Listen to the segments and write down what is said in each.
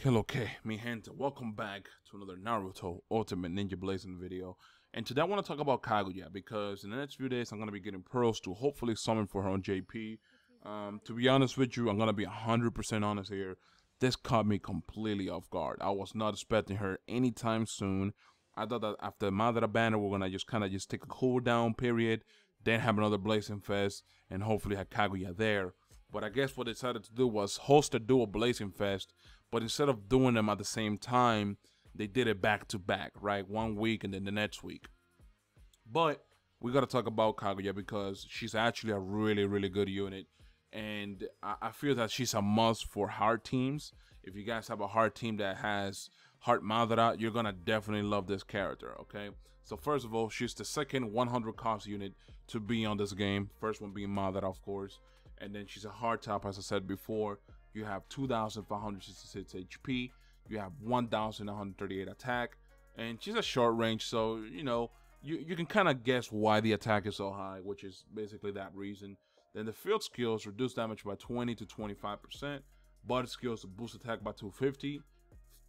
Hello, mi gente. Welcome back to another Naruto Ultimate Ninja Blazing video. And today I want to talk about Kaguya because in the next few days I'm going to be getting pearls to hopefully summon for her on JP. To be honest with you, I'm going to be 100% honest here. This caught me completely off guard. I was not expecting her anytime soon. I thought that after Madara banner, we're going to just take a cool down period, then have another Blazing Fest, and hopefully have Kaguya there. But I guess what they decided to do was host a dual Blazing Fest, but instead of doing them at the same time, they did it back to back, right? 1 week and then the next week. But we got to talk about Kaguya because she's actually a really, really good unit. And I feel that she's a must for hard teams. If you guys have a hard team that has Heart Madara, you're going to definitely love this character, okay? So first of all, she's the second 100 cost unit to be on this game. First one being Madara, of course. And then she's a hard top, as I said before. You have 2,566 HP. You have 1,138 attack. And she's a short range, so, you know, you can kind of guess why the attack is so high, which is basically that reason. Then the field skills reduce damage by 20 to 25%. Body skills boost attack by 250.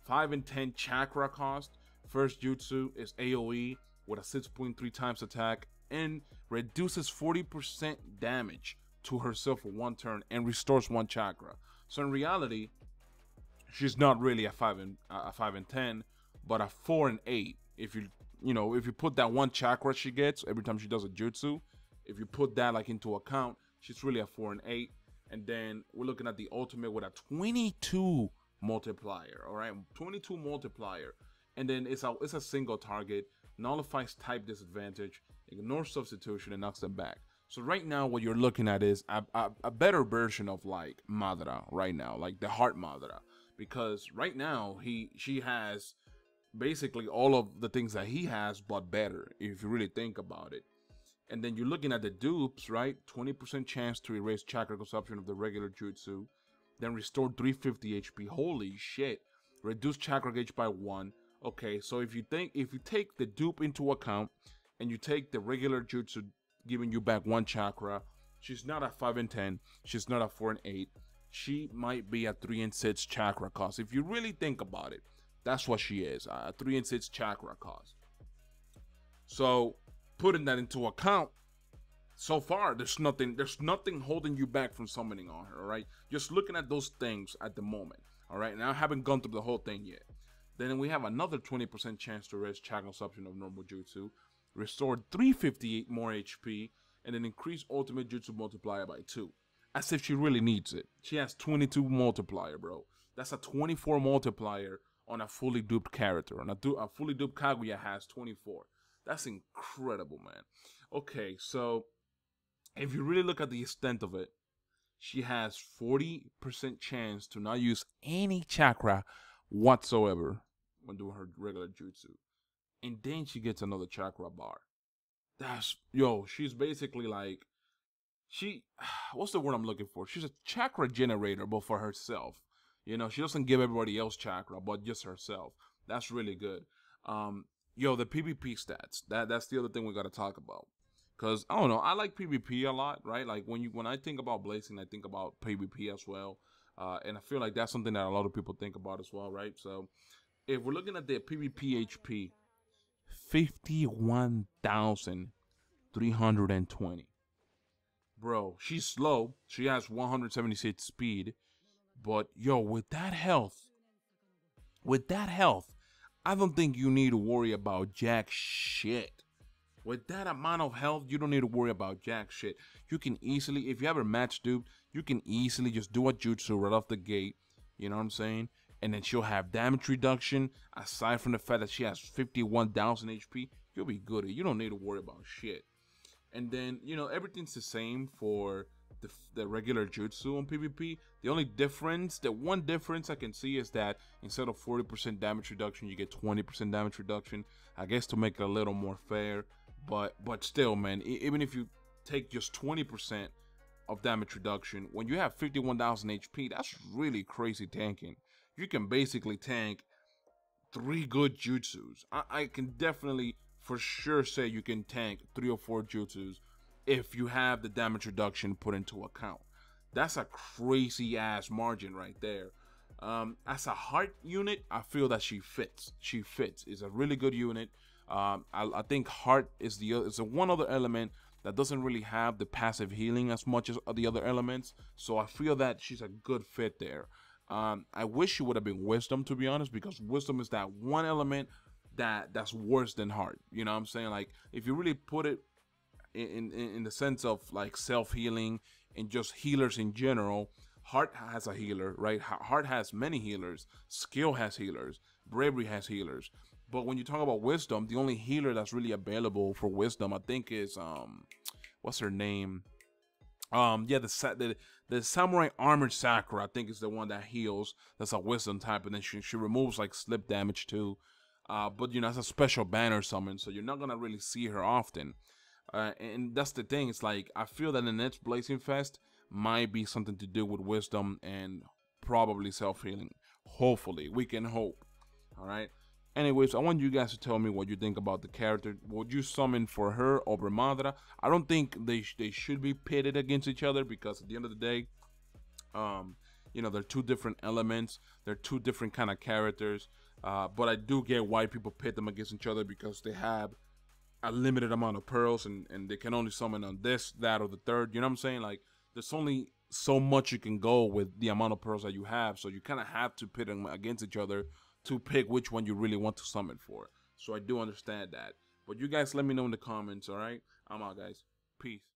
5 and 10 chakra cost. First jutsu is AoE with a 6.3 times attack and reduces 40% damage to herself for 1 turn and restores 1 chakra. So in reality, she's not really a 5 and 10, but a 4 and 8. If you put that 1 chakra she gets every time she does a jutsu, if you put that like into account, she's really a 4 and 8. And then we're looking at the ultimate with a 22 multiplier. All right, 22 multiplier, and then it's a single target, nullifies type disadvantage, ignores substitution, and knocks them back. So right now, what you're looking at is a better version of like Madara right now, like the Heart Madara, because right now she has basically all of the things that he has, but better if you really think about it. And then you're looking at the dupes, right? 20% chance to erase chakra consumption of the regular jutsu, then restore 350 HP. Holy shit! Reduce chakra gauge by 1. Okay, so if you take the dupe into account and you take the regular jutsu giving you back 1 chakra, she's not a 5 and 10, she's not a 4 and 8, she might be a 3 and 6 chakra cost. If you really think about it, that's what she is, a 3 and 6 chakra cost. So putting that into account, so far there's nothing holding you back from summoning on her. All right, just looking at those things at the moment. All right, and I haven't gone through the whole thing yet. Then we have another 20% chance to erase chakra consumption of normal jutsu, restored 358 more HP, and then increase ultimate jutsu multiplier by 2. As if she really needs it. She has 22 multiplier, bro. That's a 24 multiplier on a fully duped character. On a fully duped Kaguya has 24. That's incredible, man. Okay, so if you really look at the extent of it, she has 40% chance to not use any chakra whatsoever when doing her regular jutsu. And then she gets another chakra bar. She's basically like, what's the word I'm looking for? She's a chakra generator, but for herself. You know, she doesn't give everybody else chakra, but just herself. That's really good. The PvP stats. That's the other thing we got to talk about. Because, I don't know, I like PvP a lot, right? Like, when I think about Blazing, I think about PvP as well. And I feel like that's something that a lot of people think about as well, right? So, if we're looking at the PvP HP, 51,320. Bro, she's slow. She has 176 speed. But, with that health, I don't think you need to worry about jack shit. With that amount of health, you don't need to worry about jack shit. You can easily, if you ever match duped, you can easily just do a jutsu right off the gate. You know what I'm saying? And then she'll have damage reduction. Aside from the fact that she has 51,000 HP, you'll be good. You don't need to worry about shit. And then, everything's the same for the regular jutsu on PvP. The one difference I can see is that instead of 40% damage reduction, you get 20% damage reduction. I guess to make it a little more fair. But still, man, even if you take just 20% of damage reduction, when you have 51,000 HP, that's really crazy tanking. You can basically tank 3 good jutsus. I can definitely for sure say you can tank 3 or 4 jutsus if you have the damage reduction put into account. That's a crazy ass margin right there. As a heart unit, I feel that she fits. She fits. It's a really good unit. I think heart is the one other element that doesn't really have the passive healing as much as the other elements. So I feel that she's a good fit there. I wish she would have been wisdom, to be honest, because wisdom is that one element that's worse than heart. You know what I'm saying? Like, if you really put it in the sense of like self-healing and just healers in general, heart has a healer, right? Heart has many healers. Skill has healers. Bravery has healers. But when you talk about wisdom, the only healer that's really available for wisdom, I think, is what's her name? Yeah, the samurai armored Sakura, I think, is the one that heals. That's a wisdom type, and then she removes like slip damage too. But you know, it's a special banner summon, so you're not gonna really see her often. And that's the thing. It's like, I feel that the next Blazing Fest might be something to do with wisdom and probably self-healing. Hopefully, we can hope. All right. Anyways, I want you guys to tell me what you think about the character. Would you summon for her over Madara? I don't think they should be pitted against each other, because at the end of the day, you know, they're two different elements. They're two different kind of characters. But I do get why people pit them against each other, because they have a limited amount of pearls, and they can only summon on this, that, or the third. You know what I'm saying? Like, there's only so much you can go with the amount of pearls that you have, so you kind of have to pit them against each other to pick which one you really want to summon for. So I do understand that. But you guys let me know in the comments, all right? I'm out, guys. Peace.